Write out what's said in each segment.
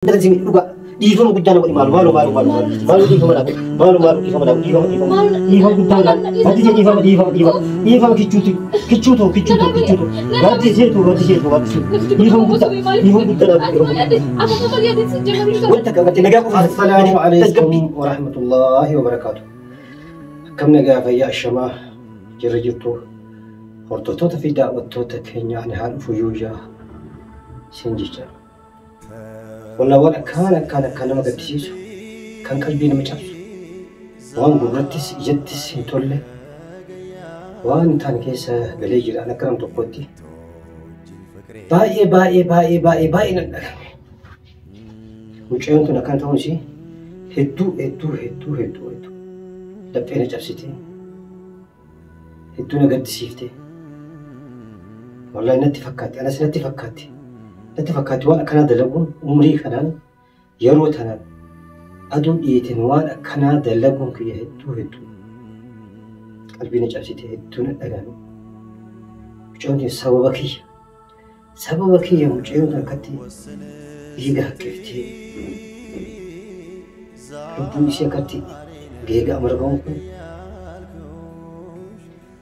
لازم يبقى يفهم قدامنا مالو يفهم قدامنا هذه يفهم كيتشوتو غادي زيتو يفهم قدامنا السلام عليكم ورحمة الله وبركاته. كم نجا في الشماء جرجتو هرتوتو في دعوة توتا كينيا عن حال فيوجا سنجيجا والله ولا كان ما قدسيسو كان قلبي نمجابسو وان قررتس جدس انتولي وان تان كيسا بليجر انا كرم تقوتي باي نندقمي وشيونتو نكان تونسي هدو لبينا جابسيتي هدو نقدسيفتي والله نتي فكاتي انا سنتي فكاتي وانا كان دلقون عمري كنان يرو تنان ادو ديتن وانا كان دلقون كي هدو قلبي نجابسيتي هدو ندغانو جوني سببكي يا مجيون كتي بيغا كفتي ربوني سيكتي بيغا امرغون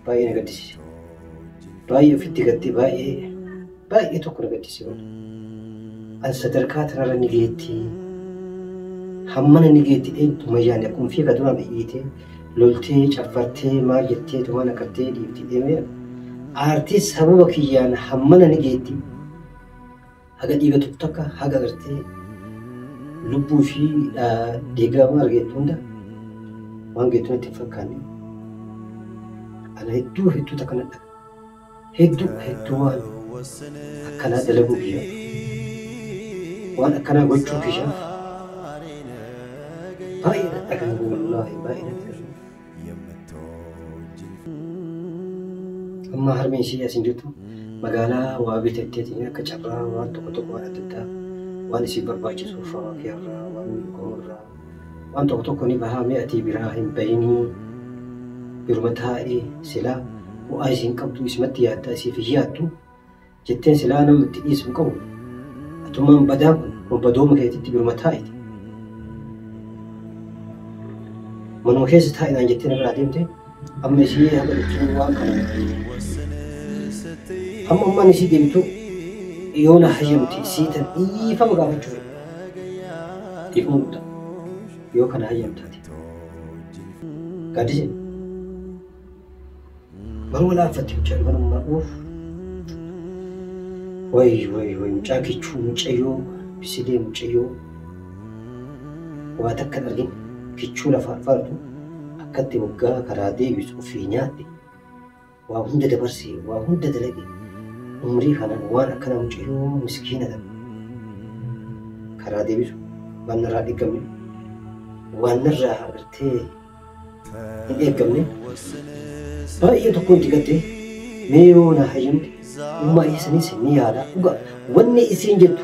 باي نغدسي باي فتي كتي باي توكو نغدسي أن ستركات نرى نجيتي همنا نجيتي أنت مجاني أكون في قدرة بيجيتي لولتي شفرتي ما جتي توانا كتي ديفتي إيميل أرتيس سببك يعني همنا نجيتي هذا ديجا تبتكا هذا قرتي لبو في ديجا ما رجيتوندا وان جيتون تفكرني أنا هدو تكنا هدو أكنا دلقو بيا وانا كان اقول شو كيشا باينة أكن والله باينة أما هرمين شيء سنجتو مقالا وابي تتيتينا كجبرا وان تقطق وانا تتا وان سيبر باجي سوفا كيرا وان قورا وان تقطقني بها مئتي براهم بيني برمتهائي سلا وآيسين قبطو اسمتي ياتاسي في جياتو جتين سلا نمت اسم قول ثم بدام وبدوم كي تتبر متايد من وكيس تايد عن جتنا براديمتي أما شيء هذا الجوا أما نسي ديمتو يونا حجمتي سيتن فما قام تشوف يفهم ده يو كان حجمتي قادين من ولا فتح جل من معروف وي مجاكي تشو مجيو بسيدي مجيو واتكن أرجين كيتشو لفارفارتو أكدت وقا كرادي يسوع في نياتي وهند دبرسي وهند دلقي عمري خانا وانا كنا مجيو مسكينة دم كرادي يسوع وانا رادي كمي وانا رادي إيه كمي باقي تكون تقدي ميونا حجمتي وما يسني سني هذا وني إسنجت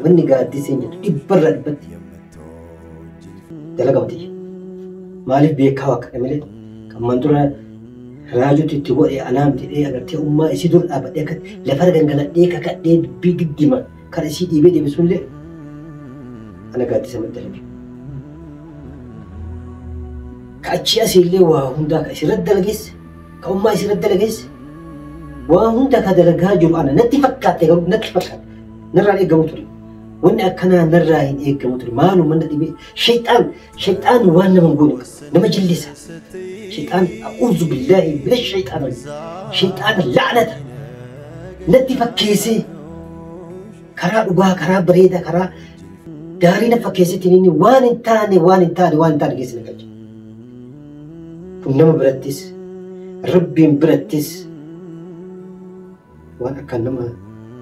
وني قاعد إسنجت يبرد بدي دلقمتي مالك بيكاوك أملي كمان ترى راجو تتوقع أنام تدي أقرتي وما يسيدون أبد يكت لفرق عن ديك كدي بيجدما كرسي دي بدي بسم الله أنا قاعد أسمع دلقي كأشياء سيلي وهوندا كسرد دلقيس كأما يسرد دلقيس وهوندا كذا لقاجو أنا نتفكّت نرى إيجاموتري وإن أكنا نرى إيجاموتري مالو من الدبي شيطان وانا منقول نما جلسه شيطان أعوذ بالله من شيطان اللعنة نتفكّيسي كرا أبغى كرا بريدة كرا دارينا فكّيسي تنيني وان انتاني جيس نكاج كنما برتس ربي برتس وانا كان نما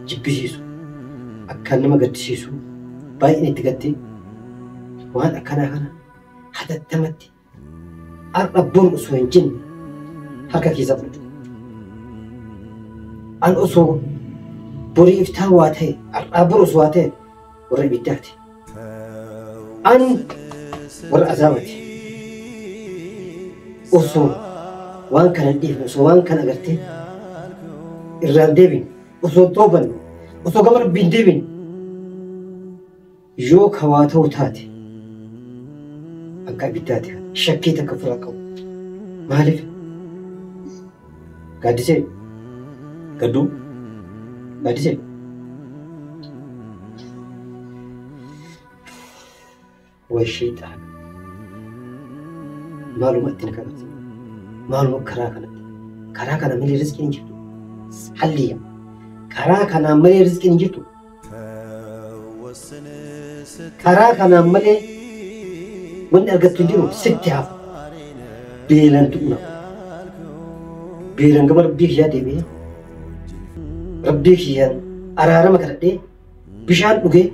جبسيسو أكان نما قدسيسو باين تقدي وانا كان حتى التمتي الربون أسوين جن هكا كي زفرت الأسو بريف تاواتي الربون أسواتي وربي تاتي أن ورأزامتي أسو وان كان الديف أسو وان كان أغرتي الران ديبين وصو توبن وصو قمر بين ديبين yoo kawaa ta'u taate akka ibiddaati shakkii takka ofirraa qabu maaliif gaaddisee gadduu gaaddisee way shayxaan maaluma ittiin kadhate maaluma karaa kana malee rizqiin hin jirtu halliya karaa kanaan malee rizqiin hin jirtu karaa kanaan malee wanni argattu hin jiru sitti hafu beelan tu'una beelan gama rabbii kiyyaa deebi'ee rabbii kiyyaan araarama kadhadhee bishaan dhugee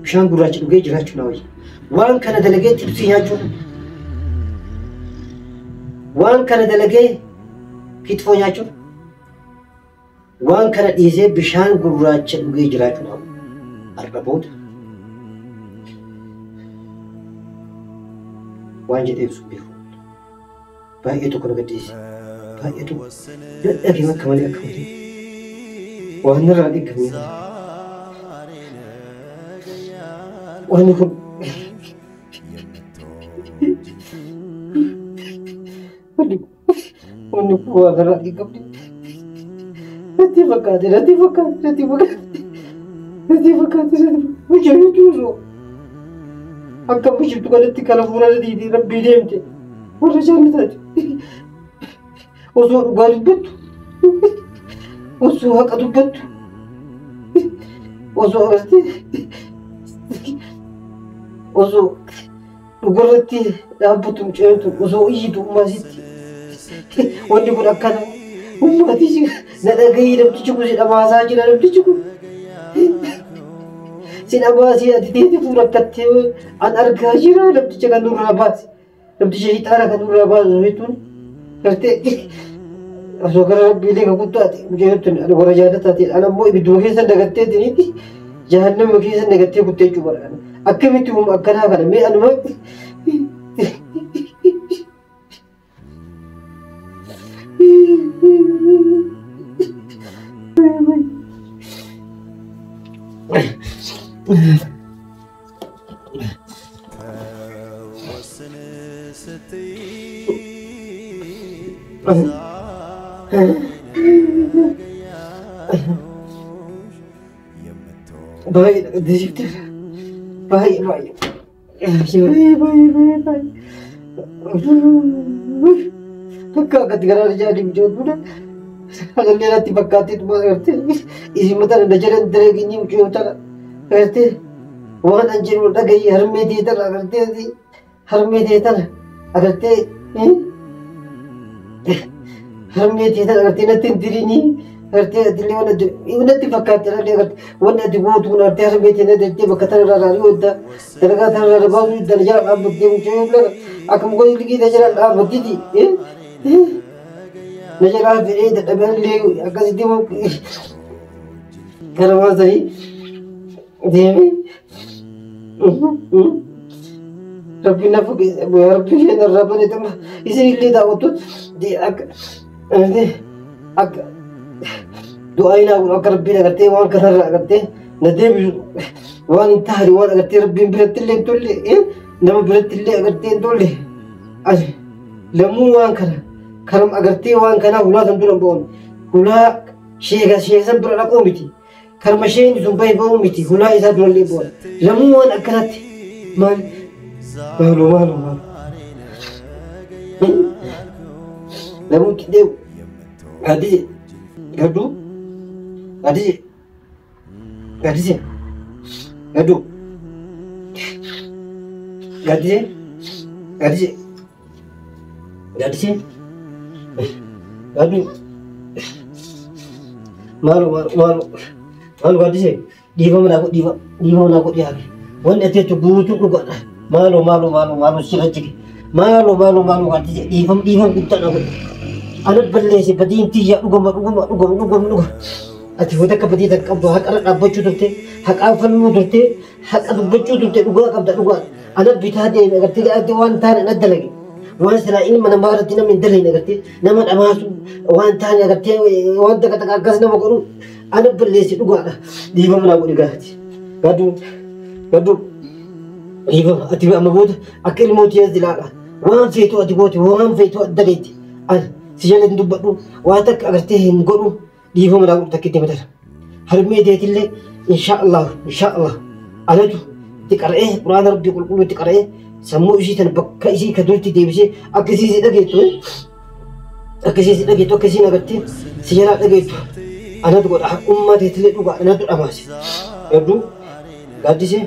bishaan gurraacha dhugee jiraachuu na wayya waan kana dalagee tibsii nyaachuun waan kana dalagee kitfoo nyaachuun waan kana dhiisee bishaan gurraacha dhugee jiraachuu na arga booda waan jedhee ibsu beeku baay'ee tokko na gadhiise baay'ee tokko dadhabee akka malee waan irraa dhiigamee wanni kun waan irraa dhiigamne natti fakkaate mucayyoo tuusoo akka bishiftu kanatti kana fuula diidii rabbii deemte warra jaallataati osoo dhugaa dubbattu osoo haqa dubbattu osoo agartee osoo dhugarratti dhaabbatu mucayyootu osoo iyyitu ummasitti wanni kun akkana ummatichi na dhagahii namtichi kun sidha baasaa jira namtichi kun sidha baasii ati deeti fuula akkattee an argaa jira namticha kan nurraa baase namticha hixaara kan nurraa baasu jechuun gartee osoo gara rabbiilee kan guttaate mucayyootu warra jaallataati an ammoo ibidduma keessa dagatteetini jahannama keessa dagattee kuttee jechuu barbaada akkamitti uuma akkanaa kana mee anuma baay'ee dejikte baay'ee akka akkatti garaa jaadii mucayyoo sagalee natti fakkaatee dhuma agartee isin mataan adda jedhan dareeginyi mucayyoo tana agartee waan an jedhu dhagayi harmee teetana agartee harmee teetana agartee harmee teetana agartee natti hin dirinii agartee adillee waan adda natti fakkaatee dhallee agartee wanni ati gootu kun agartee harmee teetana agartee bakka tana irraa raarii hoddaa dalagaa tana irraa baasuu dana jala dhaabbattee mucayyoo bilara akkuma gosa liqii jala dhaabbattiti najalaa fedhee dadhabeellee akkasitti gara baasanii deemee rabbiin nafa rabbii keenya irraa baneetama isinillee daawwattu akka du'aa inaa kun akka rabbiin agartee waan kanarraa agartee na deebisu waan hin taane waan agartee rabbiin birattillee hin tolle nama birattillee agartee hin tolle lammuu waan kana karam agartee waan kanaa hulaa san dura ba'uun hulaa sheekan bira dhaquu miti karma sheeni sun bahe ba'uu miti hulaa isaa durallee ba'uun lammuu waan akkanatti maaloo lammuu qixxeewu gaaddise gadduu gaaddise gadduu gaaddise aduh malu gaaddise dhiifama naa godhi dia wanni ati jechu guutuu dhugaadha malu sirra jige malu gaaddise dhiifama guddaa naa godhi anat balleesse badiin tiyyaa dhugama ati wanta akka badii takka qabdu haqarra dhaabbachuu turte haqaa falmuu turte haqa dubbachuu turte dhugaa qabda dhugaa anat bitaa deeme agartee waan taane anat dalage waan silaa ilma namaa irratti namni hin dalagin agartee nama dhamaasu waan taane agartee waan takka akkas nama godhu أنا بليس دوغا ديفا من أقول قاعدي قدو ديفا أتبع مبود أكل موت يزدلا وان فيتو أتبوتي وان فيتو أدريتي أنا سجلت دبّدو واتك أغرتيه نقولو ديفا من أقول تكتي مثلا هرمي ديت اللي إن شاء الله أنا تقرأه قرآن ربي كل تقرأه سمو إشي تنبك إشي كدولتي ديبشي أكسيسي دقيتو أكسي نغتي سجلات دقيتو أنا تقول أمة تتلي تقول أنا تقول أماسي يبدو قادسي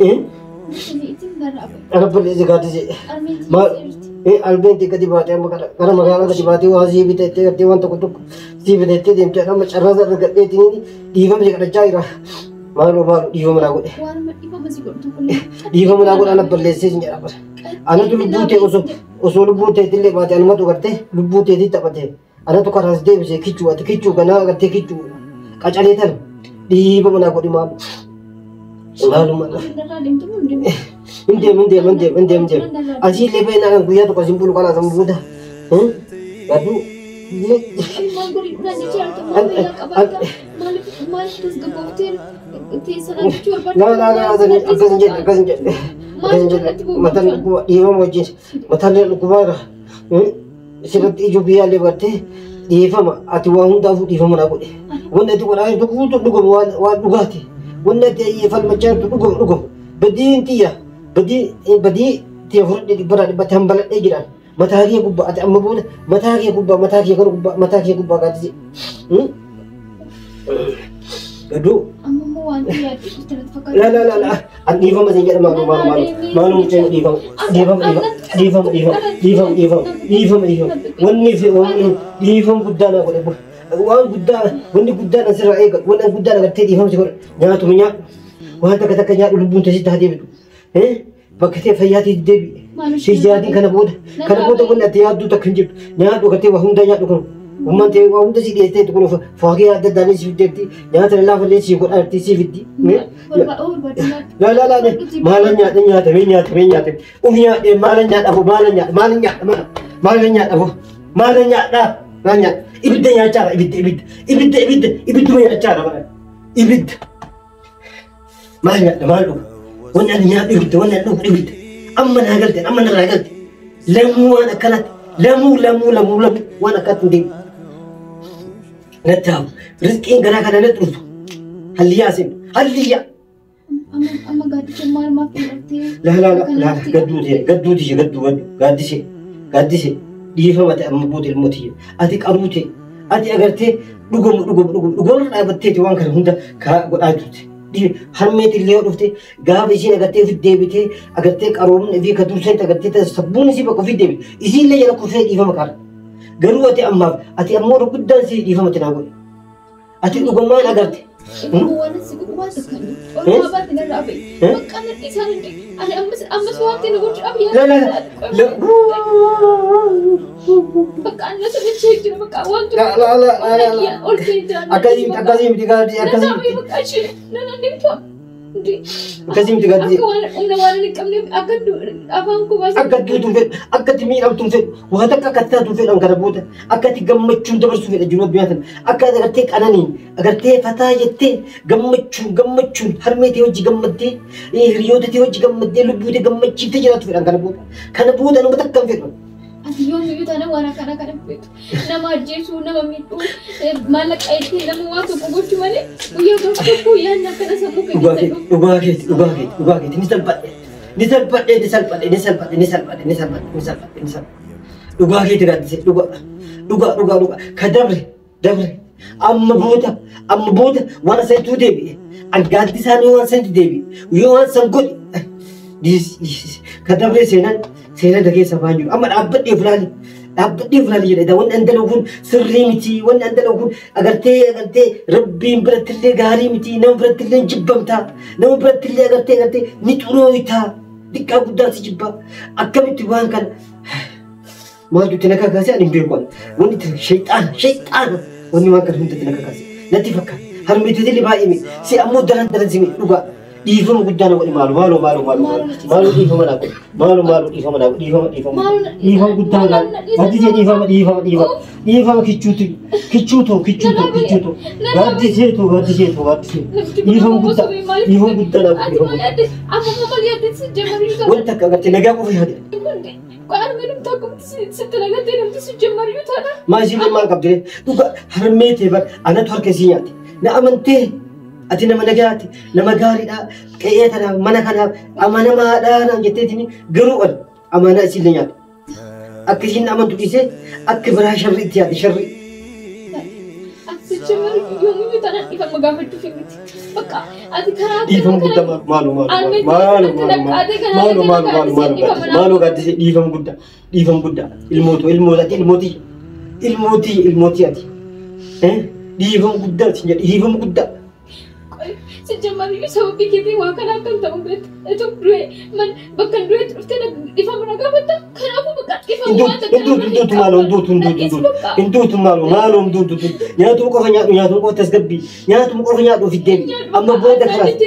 إيه أنا بقول إذا قادسي ما ألبين تكذي باتي أما كنا مغانا كذي باتي وازي بيتة كذي وان تكتب زي بيتة ديم تنا ما شرّا زر كذي تيني ديفا مجيك رجعيرا مالو ديفا مناقول ديفا مناقول أنا بلسي جنجرا بس أنا تو لبوتة أسو لبوتة تلي باتي أنا ما تو کرتے لبوتة دي تبته أنا تو كراس دي بس كيچو كنا کرتے كيچو كاچالي تل ديفا مناقول مالو مندم أجي لبين أنا بيا تو كاسم بقول كلا سامبودا كادو لا أكسنجل مثلا ديفا موجين مثلا الكبار سبت إيجو بيا لبرته ديفا ما أتواهم دافو ديفا مناقول وانا تقول أنا تقول تقول وان دغاتي وانا تيفا المجال تقول بدين تيا بدي تيفرد دي برا بتهم بلد إجرا متاهي كوبا أتأمل بوده متاهي كوبا كاتي كدو لا ديفا ما سنجد ما مجد ديفا وني في ديفا قدانا وان قدانا سر أيك وان قدانا كتير ديفا سكور نياتو منيا وهذا كذا نياتو لبون تجد هذي بدو بكتير فياتي دبي سيجادين كنا بود ولا تيادو تكنجب نياتو كتير وهم دا نياتو كن ومن تي وهم دا سيدي تي تكون فاقي هذا داني سيدي نياتو لا فلي سيقول أرتي سيفدي لا نياتو وميا مالن إبدا يا جارة إبدا يا جارة إبدا مالو وانا نيات إبدا وانا نوب إبدا أما أنا قلت لمو وانا كانت لمو وانا كانت ندي نتاو رزقين قنا كنا نتروف هل ياسين هل يا أما قاعد تسمع ما في لا قدوتي ديفا متى أما بود الموتي أتيك أروتي أتي أغرتي لغم رابطتي توان كان هندا كأجوتي دي هرمت اللي رفتي قاب إيشين أغرتي في الدبيتي أغرتي كأروم في كدوسين أغرتي تسبون سي بكو في الدبيت إيشين اللي يلا كوفي ديفا مكار قالوا أتي أما ركضان سي ديفا متناول أتي لغم ما أغرتي هو نفسي ما تكلم ولا بعد نرابي أنا إنسان أنا أمس وقتي نقول أبي لا بقى أنا سويت شيء كده بقى وانت لا أكازيم تقادي لا نمتوا أكازيم تقادي وانا نكمل أبانكو بس أكاد تنفل أكاد مين أو تنفل وهذا أكاد تنفل أم كربوده أكاد جمّتشون تبرز في الجنوب بياتن أكاد أغرتك أناني أغرتك فتاة جمّتشون هرمتي وجه جمّتي ريودتي وجه جمّتي لبودي جمّتشي تجرات في الكربوده كربوده أنا متكلم فيه اليوم يوتانا وانا كان بيت نما جيسو نما ميتو مالك أيتي نما واتو كوبوش مالي ويا كوكو يا نكنا سموك ugaget nisal ugaget gadise uga kadabre amma boda wana sentu debi an gadisani wana sentu debi yo wana sangodi kadabre senan dage sabanyu amma abadde fulani jeda wan andalawun sirrimiti wan andalawun agarte rabbin biratle garimiti nam biratle jibbamta nam biratle agarte nituroita dikka guddaati jibba akkamiti waan kan maaju tinaka kasi adin birkon wani shaytan wani waan kan hunda tinaka kasi natti fakka harmiti dili baimi si ammo daran simi duga dhiifama guddaa nama maaloo dhiifama naa godhi maaloo dhiifama naa godhi dhiifama guddaa naa gaddisee dhiifama kichuutu gaddisee dhiifama guddaa naa godhi wanta akka agartee nagaa qofa yaade maashii maal qabdee dhuga harmeetee bar anatu harkisii nyaate na amantee ati nama nagaati nama gaariidha qe'ee tanaaf mana kanaaf amanamaadhaa naan jetteetini garuu amanaa isin nyaata akkasiin amantu dhiisee akka biraa sharri itti yaade sharri. Dhiifama guddaa maaloo gaaddisee dhiifama guddaa ilmootii ati dhiifama guddaa dhiifama guddaa. Sejamari sababi kita wakan akan tahu bet itu dua man bahkan dua terus tidak ifam naga betul kenapa bukan ifam itu malu nyatu kau kau tersegabi nyatu kau fidel amma boda keras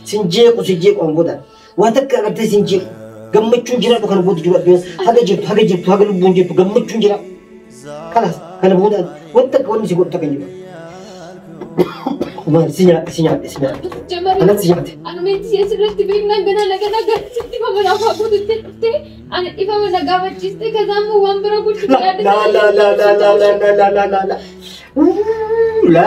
sinjeku amboda watak kata sinjeku gammachun jira bukan boda juga haga lubun jitu gammachun jira kalas karena boda watak kau ni sikut takkan juga. Mal sinyat. Anak sinyat. Anu media sudah tiba naga siti pama apa aku tu anu ipa mana gawat ciste kazamu uang berapa cuci ada. La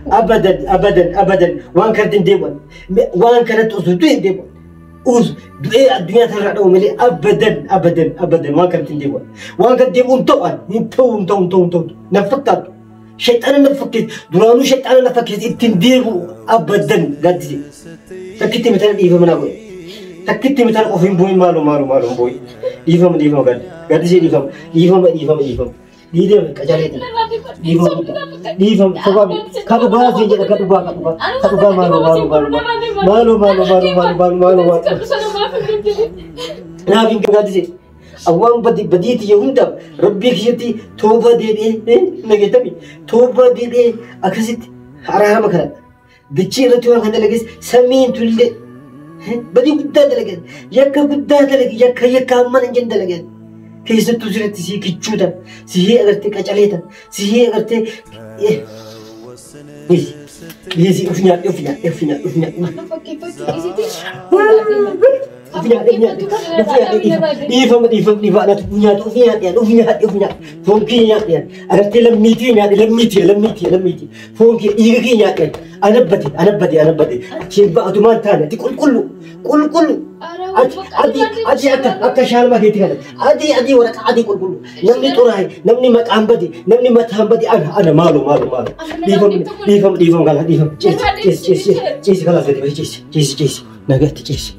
abadan wan kertin dewan wan kerat usutu dewan dunia terhadap umeli abadan wan kertin dewan wan kertin dewan untung nafkat syaitan nafkat duranu syaitan nafkat itindiru abadan gadzi takiti metan ifa mana boy takiti metan ofin boy malu boy ifa gadzi ifa dia kajalet ifa sebab katu bahas je katu malu nabi gadzi awang badit yahunda rabbi kiyati toba dede nagetami toba dede akasit haraham kana dichiratu an kandalegis samin tulle badi gudda dalagan yakka amman injin dalagan keessattu sirratti si kichuutan si agartee qacaleetan si agartee Yes, ufnya. Adi akka shalma keeti kana adi waraq adi qulqullu namni xuraay namni maqaan badi namni mataan badi ana maalu dhiifam gala dhiifam ceesi kala fedhe ceesi nagatti ceesi